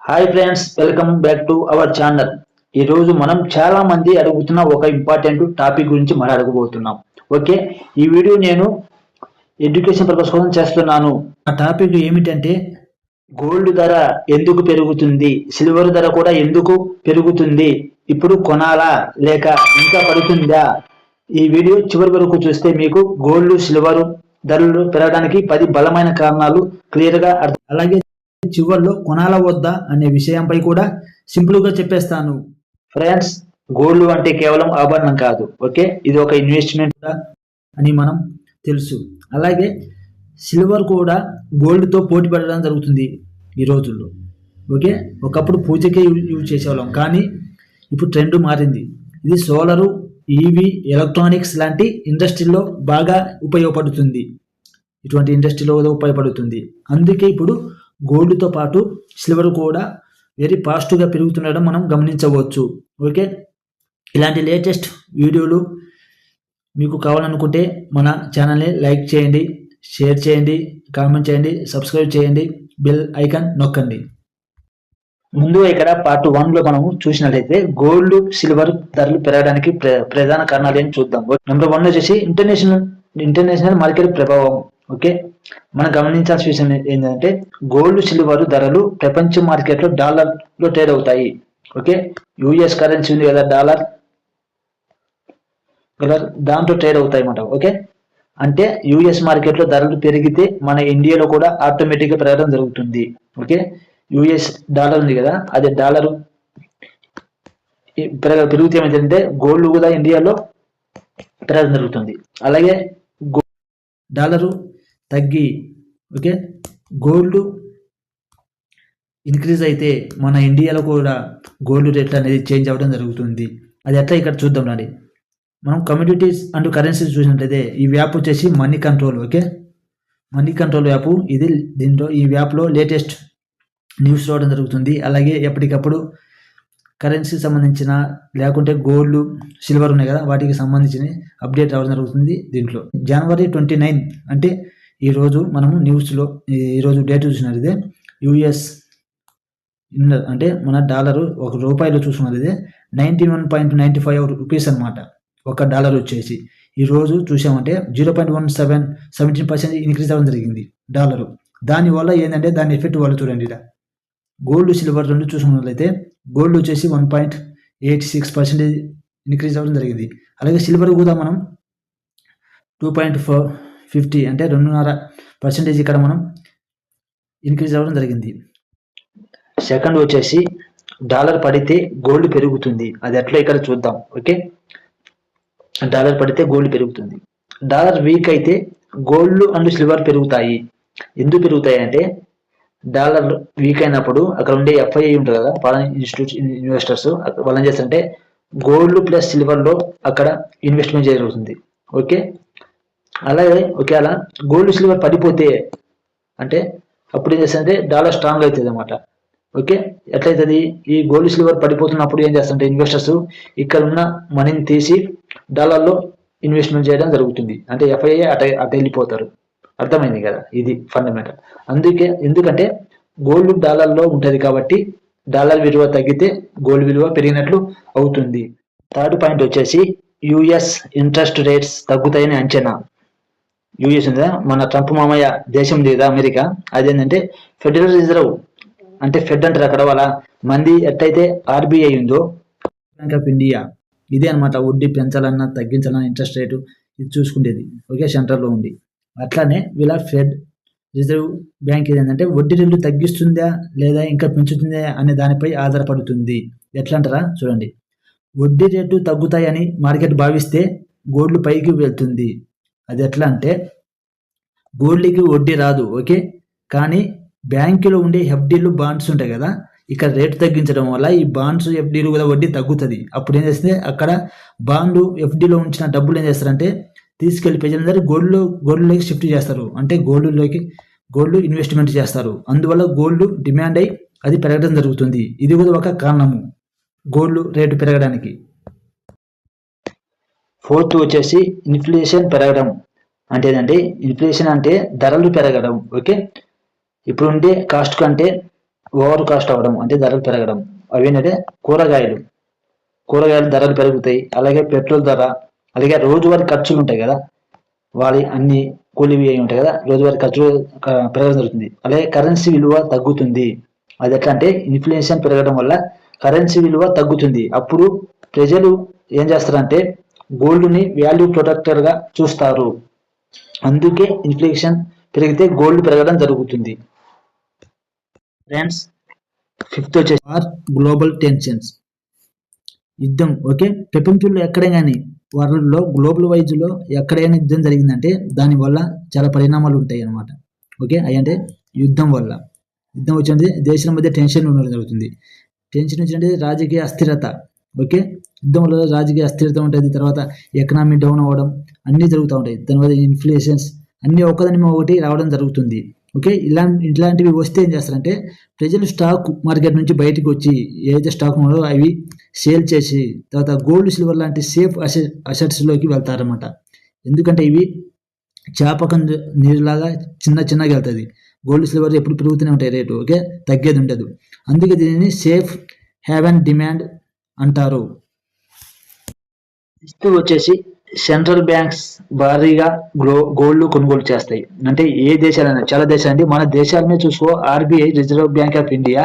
Hi friends, welcome back to our channel. ఈరోజు మనం చాలా మంది అడుగుతున్న ఒక ఇంపార్టెంట్ టాపిక్ గురించి మాట్లాడకపోతున్నాం. ఓకే, ఈ వీడియో నేను ఎడ్యుకేషన్ పర్పస్ కోసం చేస్తున్నాను. ఆ టాపిక్ ఏమిటంటే గోల్డ్ ధర ఎందుకు పెరుగుతుంది, సిల్వర్ ధర కూడా ఎందుకు పెరుగుతుంది, ఇప్పుడు కొనాలా లేక ఇంకా పడుతుందా? ఈ వీడియో చివరి వరకు చూస్తే మీకు గోల్డ్ సిల్వర్ ధరలు పెరగడానికి 10 బలమైన కారణాలు క్లియర్గా అర్థం. అలాగే చివర్లో కొనాలా వద్దా అనే విషయంపై కూడా సింపుల్గా చెప్పేస్తాను. ఫ్రెండ్స్, గోల్డ్ అంటే కేవలం ఆభరణం కాదు. ఓకే, ఇది ఒక ఇన్వెస్ట్మెంట్ అని మనం తెలుసు. అలాగే సిల్వర్ కూడా గోల్డ్తో పోటీ పడడం జరుగుతుంది ఈ రోజుల్లో. ఓకే, ఒకప్పుడు పూజకే యూజ్ చేసేవాళ్ళం, కానీ ఇప్పుడు ట్రెండ్ మారింది. ఇది సోలరు, ఈవీ, ఎలక్ట్రానిక్స్ లాంటి ఇండస్ట్రీలో బాగా ఉపయోగపడుతుంది. ఇటువంటి ఇండస్ట్రీలో ఉపయోగపడుతుంది. అందుకే ఇప్పుడు గోల్డ్తో పాటు సిల్వర్ కూడా వెరీ ఫాస్ట్గా పెరుగుతుండడం మనం గమనించవచ్చు. ఓకే, ఇలాంటి లేటెస్ట్ వీడియోలు మీకు కావాలనుకుంటే మన ఛానల్ని లైక్ చేయండి, షేర్ చేయండి, కామెంట్ చేయండి, సబ్స్క్రైబ్ చేయండి, బెల్ ఐకాన్ నొక్కండి. ముందుగా ఇక్కడ పార్ట్ 1లో మనము చూసినట్లయితే గోల్డ్ సిల్వర్ ధరలు పెరగడానికి ప్రధాన కారణాలు ఏం చూద్దాం. నెంబర్ 1 వచ్చేసి ఇంటర్నేషనల్ మార్కెట్ ప్రభావం. ఓకే, మనం గమనించాల్సిన విషయం ఏంటంటే గోల్డ్ సిల్వర్ ధరలు ప్రపంచ మార్కెట్లో డాలర్లో ట్రేడ్ అవుతాయి. ఓకే, యుఎస్ కరెన్సీ ఉంది కదా, డాలర్ దాంట్లో ట్రేడ్ అవుతాయి అన్నమాట. ఓకే, అంటే యుఎస్ మార్కెట్లో ధరలు పెరిగితే మన ఇండియాలో కూడా ఆటోమేటిక్గా పెరగడం జరుగుతుంది. ఓకే, యుఎస్ డాలర్ ఉంది కదా, అదే డాలర్ పెరిగితే ఏమైందంటే గోల్డ్ కూడా ఇండియాలో పెరగడం జరుగుతుంది. అలాగే డాలరు తగ్గి ఓకే గోల్డ్ ఇంక్రీజ్ అయితే మన ఇండియాలో కూడా గోల్డ్ రేట్ అనేది చేంజ్ అవ్వడం జరుగుతుంది. అది ఎట్లా ఇక్కడ చూద్దాం రండి. మనం కమ్యూనిటీస్ అండ్ కరెన్సీస్ చూసినట్లయితే ఈ యాప్ వచ్చేసి money control. Okay, money control app ఇది. దీంట్లో ఈ యాప్లో లేటెస్ట్ న్యూస్ రావడం జరుగుతుంది. అలాగే ఎప్పటికప్పుడు కరెన్సీకి సంబంధించిన లేకుంటే గోల్డ్ సిల్వర్ ఉన్నాయి కదా, వాటికి సంబంధించిన అప్డేట్ రావడం జరుగుతుంది. దీంట్లో జనవరి 29 అంటే ఈరోజు మనము న్యూస్లో ఈరోజు డేట్ చూసినట్లయితే యుఎస్ అంటే మన డాలరు ₹1 చూసుకున్నట్లయితే 91.95 రూపీస్ అనమాట. $1 వచ్చేసి ఈరోజు చూసామంటే 0.17% ఇంక్రీజ్ అవ్వడం జరిగింది డాలరు. దానివల్ల ఏంటంటే దాని ఎఫెక్ట్ వాళ్ళు చూడండి. ఇలా గోల్డ్ సిల్వర్ రెండు చూసుకున్నట్లయితే గోల్డ్ వచ్చేసి 1.86% ఇంక్రీజ్ అవ్వడం జరిగింది. అలాగే సిల్వర్ కూడా మనం 2.50 అంటే 2.5% ఇక్కడ మనం ఇంక్రీజ్ అవ్వడం జరిగింది. సెకండ్ వచ్చేసి డాలర్ పడితే గోల్డ్ పెరుగుతుంది. అది ఎట్లా ఇక్కడ చూద్దాం. ఓకే, డాలర్ పడితే గోల్డ్ పెరుగుతుంది. డాలర్ వీక్ అయితే గోల్డ్ అండ్ సిల్వర్ పెరుగుతాయి. ఎందుకు పెరుగుతాయి అంటే డాలర్ వీక్ అయినప్పుడు అక్కడ ఉండే ఎఫ్ఐఐ ఉంటుంది కదా, ఫారెన్ ఇన్వెస్టర్స్, వాళ్ళు ఏం చేస్తారంటే గోల్డ్ ప్లస్ సిల్వర్లో అక్కడ ఇన్వెస్ట్మెంట్ జరుగుతుంది. ఓకే, అలాగే అలా గోల్డ్ సిల్వర్ పడిపోతే అంటే అప్పుడు ఏం చేస్తారంటే డాలర్ స్ట్రాంగ్ అవుతుంది అన్నమాట. ఓకే, ఎట్లయితుంది? ఈ గోల్డ్ సిల్వర్ పడిపోతున్నప్పుడు ఏం చేస్తారంటే ఇన్వెస్టర్స్ ఇక్కడ ఉన్న మనీని తీసి డాలర్లో ఇన్వెస్ట్మెంట్ చేయడం జరుగుతుంది. అంటే ఎఫ్ఐఐ అటు వెళ్ళిపోతారు. అర్థమైంది కదా, ఇది ఫండమెంటల్. ఎందుకంటే గోల్డ్ డాలర్లో ఉంటుంది కాబట్టి డాలర్ విలువ తగ్గితే గోల్డ్ విలువ పెరిగినట్లు అవుతుంది. థర్డ్ పాయింట్ వచ్చేసి యుఎస్ ఇంట్రెస్ట్ రేట్స్ తగ్గుతాయని అంచనా. యుఎస్ ఉందా, మన ట్రంప్ మామయ్య దేశం లేదా అమెరికా, అదేంటంటే ఫెడరల్ రిజర్వ్ అంటే ఫెడ్ అంటారు అక్కడ. వాళ్ళ మంది ఎట్టయితే ఆర్బీఐ ఉందో, బ్యాంక్ ఆఫ్ ఇండియా, ఇదే అనమాట. వడ్డీ పెంచాలన్నా తగ్గించాలన్నా ఇంట్రెస్ట్ రేటు ఇది చూసుకునేది. ఓకే, సెంటర్లో ఉంది. అట్లానే వీళ్ళ ఫెడ్ రిజర్వ్ బ్యాంక్ ఏంటంటే వడ్డీ రేట్లు తగ్గిస్తుందా లేదా ఇంకా పెంచుతుందా అనే దానిపై ఆధారపడుతుంది. ఎట్లా అంటారా చూడండి. వడ్డీ రేటు తగ్గుతాయని మార్కెట్ భావిస్తే గోల్డ్ పైకి వెళ్తుంది. అది ఎట్లా అంటే గోల్డ్కి వడ్డీ రాదు. ఓకే, కానీ బ్యాంకులో ఉండే ఎఫ్డీలు బాండ్స్ ఉంటాయి కదా, ఇక్కడ రేటు తగ్గించడం వల్ల ఈ బాండ్స్ ఎఫ్డీలు కూడా వడ్డీ తగ్గుతుంది. అప్పుడు ఏం చేస్తే అక్కడ బాండ్ ఎఫ్డీలో ఉంచిన డబ్బులు ఏం చేస్తారంటే తీసుకెళ్లి ప్రజలందరూ గోల్డ్లోకి షిఫ్ట్ చేస్తారు. అంటే గోల్డ్ ఇన్వెస్ట్మెంట్ చేస్తారు. అందువల్ల గోల్డ్ డిమాండ్ అయి అది పెరగడం జరుగుతుంది. ఇది కూడా ఒక కారణము గోల్డ్ రేటు పెరగడానికి. ఫోర్త్ వచ్చేసి ఇన్ఫ్లేషన్ పెరగడం. అంటే ఏంటంటే ఇన్ఫ్లేషన్ అంటే ధరలు పెరగడం. ఓకే, ఇప్పుడు ఉండే కాస్ట్ కంటే ఓవర్ కాస్ట్ అవ్వడం అంటే ధరలు పెరగడం. అవి ఏంటంటే కూరగాయలు ధరలు పెరుగుతాయి. అలాగే పెట్రోల్ ధర, అలాగే రోజువారీ ఖర్చులు ఉంటాయి కదా, అన్ని కూలివి అయి ఉంటాయి కదా, రోజువారీ ఖర్చులు పెరగడం జరుగుతుంది. అలాగే కరెన్సీ విలువ తగ్గుతుంది. అది ఎట్లా అంటే ఇన్ఫ్లేషన్ పెరగడం వల్ల కరెన్సీ విలువ తగ్గుతుంది. అప్పుడు ప్రజలు ఏం చేస్తారంటే గోల్డ్ని వాల్యూ ప్రొటెక్టర్గా చూస్తారు. అందుకే ఇన్ఫ్లేషన్ పెరిగితే గోల్డ్ పెరగడం జరుగుతుంది. ఫ్రెండ్స్, ఫిఫ్త్ వచ్చేసి గ్లోబల్ టెన్షన్స్, యుద్ధం. ఓకే, ప్రపంచంలో ఎక్కడైనా కానీ వరల్డ్లో గ్లోబల్ వైజ్లో ఎక్కడైనా యుద్ధం జరిగిందంటే దానివల్ల చాలా పరిణామాలు ఉంటాయి అన్నమాట. ఓకే, అవి అంటే యుద్ధం వచ్చింది దేశాల మధ్య టెన్షన్ ఉండడం జరుగుతుంది. టెన్షన్ వచ్చినట్టు రాజకీయ అస్థిరత. ఓకే, యుద్ధం వల్ల రాజకీయ అస్థిరత ఉంటుంది. తర్వాత ఎకనామీ డౌన్ అవ్వడం అన్నీ జరుగుతూ ఉంటాయి. దానివల్ల ఇన్ఫ్లేషన్స్ అన్నీ ఒకదాని ఒకటి రావడం జరుగుతుంది. ఓకే, ఇట్లాంటివి వస్తే ఏం చేస్తారంటే ప్రజలు స్టాక్ మార్కెట్ నుంచి బయటకు వచ్చి ఏదైతే స్టాక్ ఉన్నారో అవి సేల్ చేసి తర్వాత గోల్డ్ సిల్వర్ లాంటి సేఫ్ అసెట్స్లోకి వెళ్తారన్నమాట. ఎందుకంటే ఇవి చేపకం నీరులాగా చిన్నగా వెళ్తుంది. గోల్డ్ సిల్వర్ ఎప్పుడు పెరుగుతూనే ఉంటాయి రేటు. ఓకే, తగ్గేది ఉండదు. అందుకే దీనిని సేఫ్ హ్యావెన్ డిమాండ్ అంటారు. నెక్స్ట్ వచ్చేసి సెంట్రల్ బ్యాంక్స్ భారీగా గోల్డ్ కొనుగోలు చేస్తాయి. అంటే ఏ దేశాలైనా, చాలా దేశాలండి, మన దేశాలనే చూసుకో, RBI reserve bank of India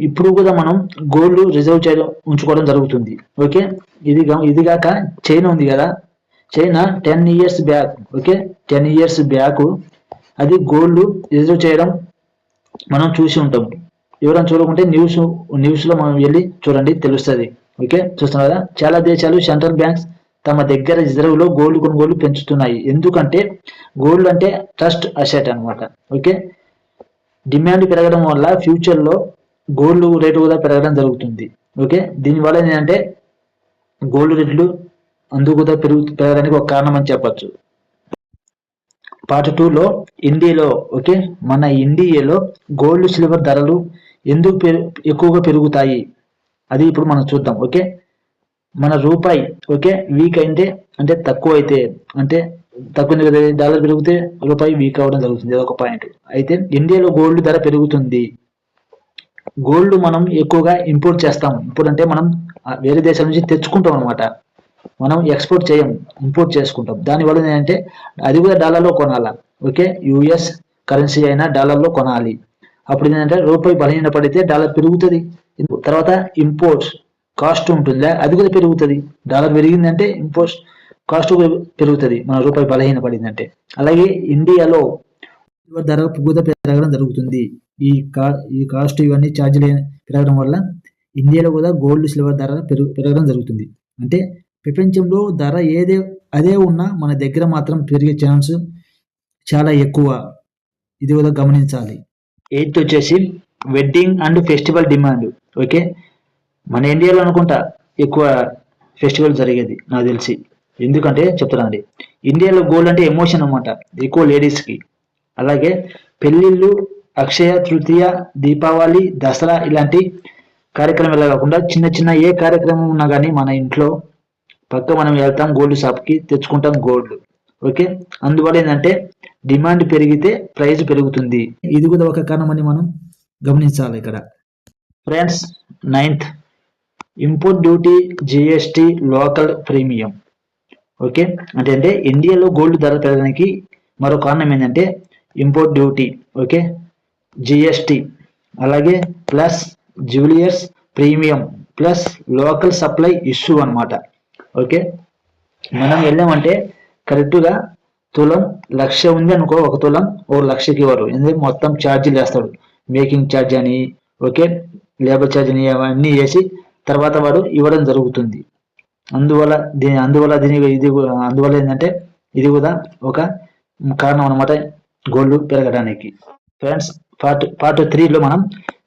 ఇప్పుడు కూడా మనం గోల్డ్ రిజర్వ్ చేయడం ఉంచుకోవడం జరుగుతుంది. ఓకే, ఇది కాక చైనా ఉంది కదా, China 10 years back, okay 10 years back అది గోల్డ్ రిజర్వ్ చేయడం మనం చూసి ఉంటాం. ఎవరైనా చూడకుంటే న్యూస్లో మనం వెళ్ళి చూడండి, తెలుస్తుంది. ఓకే, చూస్తున్నారా, చాలా దేశాలు సెంట్రల్ బ్యాంక్స్ తమ దగ్గర రిజర్వ్లో గోల్డ్ కొనుగోలు పెంచుతున్నాయి. ఎందుకంటే గోల్డ్ అంటే ట్రస్ట్ అసెట్ అనమాట. ఓకే, డిమాండ్ పెరగడం వల్ల ఫ్యూచర్లో గోల్డ్ రేటు కూడా పెరగడం జరుగుతుంది. ఓకే, దీనివల్ల ఏంటంటే గోల్డ్ రేట్లు అందుకు కూడా పెరగడానికి ఒక కారణం అని చెప్పచ్చు. పార్ట్ 2లో ఇండియాలో, ఓకే, మన ఇండియాలో గోల్డ్ సిల్వర్ ధరలు ఎందుకు ఎక్కువగా పెరుగుతాయి అది ఇప్పుడు మనం చూద్దాం. ఓకే, మన రూపాయి ఓకే వీక్ అంటే తక్కువ అయితే, అంటే తక్కువ డాలర్ పెరిగితే రూపాయి వీక్ అవ్వడం జరుగుతుంది. అదొక పాయింట్. అయితే ఇండియాలో గోల్డ్ ధర పెరుగుతుంది. గోల్డ్ మనం ఎక్కువగా ఇంపోర్ట్ చేస్తాం. ఇంపోర్ట్ అంటే మనం వేరే దేశాల నుంచి తెచ్చుకుంటాం అనమాట. మనం ఎక్స్పోర్ట్ చేయం, ఇంపోర్ట్ చేసుకుంటాం. దానివల్ల ఏంటంటే అది కూడా డాలర్లో కొనాలా. ఓకే, యుఎస్ కరెన్సీ అయినా డాలర్లో కొనాలి. అప్పుడు ఏంటంటే రూపాయి బలహీన పడితే డాలర్ పెరుగుతుంది. తర్వాత ఇంపోర్ట్ కాస్ట్ ఉంటుందా, అది కూడా పెరుగుతుంది. డాలర్ పెరిగిందంటే ఇంపోర్ట్ కాస్ట్ పెరుగుతుంది మన రూపాయి బలహీన పడిందంటే. అలాగే ఇండియాలో ధర కూడా పెరగడం జరుగుతుంది. ఈ కాస్ట్ ఇవన్నీ ఛార్జీలు పెరగడం వల్ల ఇండియాలో కూడా గోల్డ్ సిల్వర్ ధర పెరగడం జరుగుతుంది. అంటే ప్రపంచంలో ధర అదే ఉన్నా మన దగ్గర మాత్రం పెరిగే ఛాన్స్ చాలా ఎక్కువ. ఇది కూడా గమనించాలి. 8th వచ్చేసి wedding and festival demand. Okay, మన ఇండియాలో అనుకుంటా ఎక్కువ ఫెస్టివల్ జరిగేది నాకు తెలిసి. ఎందుకంటే చెప్తానండి, ఇండియాలో గోల్డ్ అంటే ఎమోషన్ అనమాట, ఎక్కువ లేడీస్కి. అలాగే పెళ్ళిళ్ళు, అక్షయ తృతీయ, దీపావళి, దసరా ఇలాంటి కార్యక్రమాలు కాకుండా చిన్న ఏ కార్యక్రమం ఉన్నా కానీ మన ఇంట్లో మనం వెళ్తాం గోల్డ్ షాప్కి, తెచ్చుకుంటాం గోల్డ్. ఓకే, అందువల్ల ఏంటంటే డిమాండ్ పెరిగితే ప్రైస్ పెరుగుతుంది. ఇది కూడా ఒక కారణం అని మనం గమనించాలి ఇక్కడ. Friends, 9th import duty, GST, local premium. Okay, అంటే ఇండియాలో గోల్డ్ ధర పెరగడానికి మరో కారణం ఏంటంటే ఇంపోర్ట్ డ్యూటీ, ఓకే, జిఎస్టీ, అలాగే plus jewellers premium, plus local supply issue అనమాట. ఓకే, మనం వెళ్ళామంటే కరెక్ట్గా తులం 1,00,000 ఉంది అనుకో, ఒక తులం 1,00,000కి ఇవ్వరు. ఎందుకంటే మొత్తం ఛార్జీలు వేస్తాడు, మేకింగ్ ఛార్జ్ అని, ఓకే, లేబర్ ఛార్జ్ అని, అవన్నీ వేసి తర్వాత వాడు ఇవ్వడం జరుగుతుంది. అందువల్ల ఏంటంటే ఇది కూడా ఒక కారణం అనమాట గోల్డ్ పెరగడానికి. ఫ్రెండ్స్, పార్ట్ 3లో మనం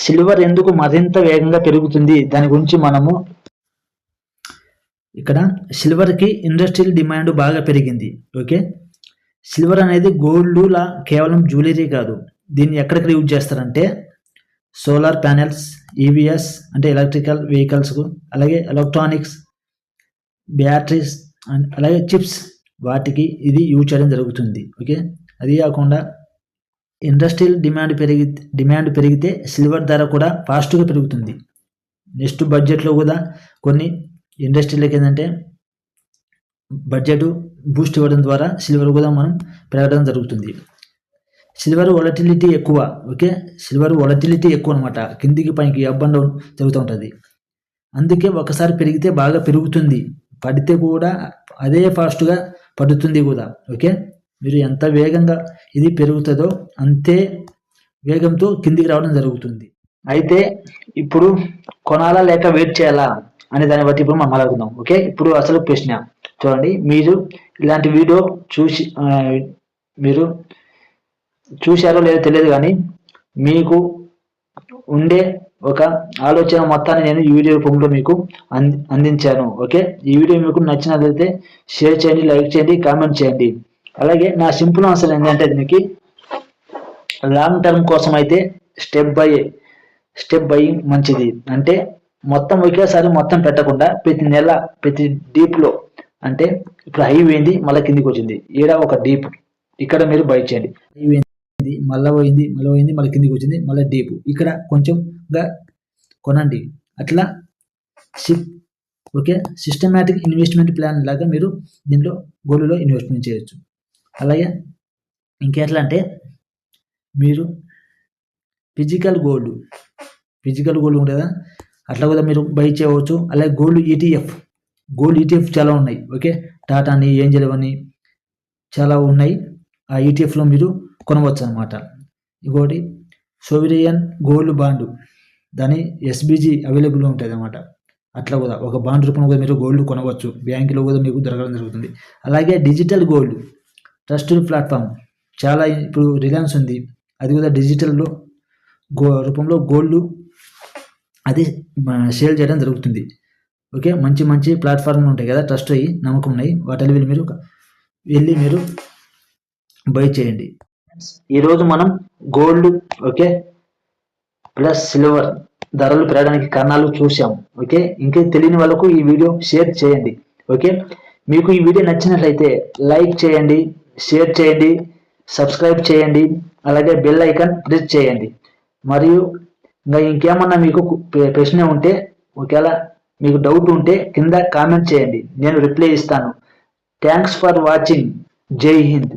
సిల్వర్ ఎందుకు మరింత వేగంగా పెరుగుతుంది దాని గురించి మనము ఇక్కడ సిల్వర్కి ఇండస్ట్రియల్ డిమాండ్ బాగా పెరిగింది. ఓకే, సిల్వర్ అనేది గోల్డ్లా కేవలం జ్యువెలరీ కాదు. దీన్ని ఎక్కడికి యూజ్ చేస్తారంటే సోలార్ ప్యానెల్స్, ఈవీఎస్ అంటే ఎలక్ట్రికల్ వెహికల్స్కు, అలాగే ఎలక్ట్రానిక్స్, బ్యాటరీస్, అలాగే చిప్స్, వాటికి ఇది యూజ్ చేయడం జరుగుతుంది. ఓకే, అది కాకుండా ఇండస్ట్రియల్ డిమాండ్ పెరిగితే సిల్వర్ ధర కూడా ఫాస్ట్గా పెరుగుతుంది. నెక్స్ట్ బడ్జెట్లో కూడా కొన్ని ఇండస్ట్రీలకు ఏంటంటే బడ్జెట్ బూస్ట్ ఇవ్వడం ద్వారా సిల్వర్ కూడా మనం పెరగడం జరుగుతుంది. సిల్వర్ వొలటిలిటీ ఎక్కువ. ఓకే, సిల్వర్ వొలటిలిటీ ఎక్కువ అనమాట. కిందికి పైకి అప్ అండ్ డౌన్ జరుగుతూ ఉంటుంది. అందుకే ఒకసారి పెరిగితే బాగా పెరుగుతుంది, పడితే కూడా అదే ఫాస్ట్గా పడుతుంది కూడా. ఓకే, మీరు ఎంత వేగంగా ఇది పెరుగుతుందో అంతే వేగంతో కిందికి రావడం జరుగుతుంది. అయితే ఇప్పుడు కొనాలా లేక వెయిట్ చేయాలా అనే దాన్ని బట్టి ఇప్పుడు మనం మాట్లాడుకుందాం. ఓకే, ఇప్పుడు అసలు ప్రశ్న చూడండి. మీరు ఇలాంటి వీడియో మీరు చూశారో లేదో తెలియదు, కానీ మీకు ఉండే ఒక ఆలోచన మొత్తాన్ని నేను ఈ వీడియో రూపంలో మీకు అందించాను. ఓకే, ఈ వీడియో మీకు నచ్చినట్లయితే షేర్ చేయండి, లైక్ చేయండి, కామెంట్ చేయండి. అలాగే నా సింపుల్ ఆన్సర్ ఏంటంటే దీనికి లాంగ్ టర్మ్ కోసం అయితే స్టెప్ బై మంచిది. అంటే మొత్తం ఒకేసారి మొత్తం పెట్టకుండా ప్రతి నెల ప్రతి డీప్లో, అంటే ఇప్పుడు హై పోయింది మళ్ళీ కిందికి వచ్చింది, ఈడ ఒక డీప్, ఇక్కడ మీరు బై చేయండి. హై పోయింది మళ్ళీ పోయింది మళ్ళీ కిందికి వచ్చింది, మళ్ళీ డీప్, ఇక్కడ కొంచెంగా కొనండి. అట్లా ఓకే, సిస్టమేటిక్ ఇన్వెస్ట్మెంట్ ప్లాన్ లాగా మీరు దీంట్లో గోల్డ్లో ఇన్వెస్ట్మెంట్ చేయొచ్చు. అలాగే ఇంకెట్లా అంటే మీరు ఫిజికల్ గోల్డ్ ఉంటుంది కదా, అట్లా కూడా మీరు బై చేయవచ్చు. అలాగే గోల్డ్ ఈటీఎఫ్ చాలా ఉన్నాయి. ఓకే, టాటా అని, ఏంజల్ అని చాలా ఉన్నాయి. ఆ ఈటీఎఫ్లో మీరు కొనవచ్చు అనమాట. ఇంకోటి సోవరియన్ గోల్డ్ బాండ్, దాని ఎస్బీజీ అవైలబుల్ ఉంటుంది అనమాట. అట్లా కూడా ఒక బాండ్ రూపంలో కూడా మీరు గోల్డ్ కొనవచ్చు, బ్యాంకులో కూడా మీకు దొరకడం జరుగుతుంది. అలాగే డిజిటల్ గోల్డ్ ట్రస్టెడ్ ప్లాట్ఫామ్ చాలా, ఇప్పుడు రిలయన్స్ ఉంది, అది కూడా డిజిటల్లో రూపంలో గోల్డ్ అది సేల్ చేయడం జరుగుతుంది. ఓకే, మంచి ప్లాట్ఫామ్లు ఉంటాయి కదా, ట్రస్ట్ అయ్యి నమ్మకం ఉన్నాయి, వాటిని వెళ్ళి మీరు బై చేయండి. ఈరోజు మనం గోల్డ్ ఓకే ప్లస్ సిల్వర్ ధరలు పెరగడానికి కారణాలు చూసాం. ఓకే, ఇంకా తెలియని వాళ్ళకు ఈ వీడియో షేర్ చేయండి. ఓకే, మీకు ఈ వీడియో నచ్చినట్లయితే లైక్ చేయండి, షేర్ చేయండి, సబ్స్క్రైబ్ చేయండి, అలాగే బెల్ ఐకాన్ ప్రెస్ చేయండి. మరియు ఇంకా ఇంకేమన్నా మీకు ప్రశ్న ఉంటే, ఒకవేళ మీకు డౌట్ ఉంటే కింద కామెంట్ చేయండి, నేను రిప్లై ఇస్తాను. Thanks for watching. జై హింద్.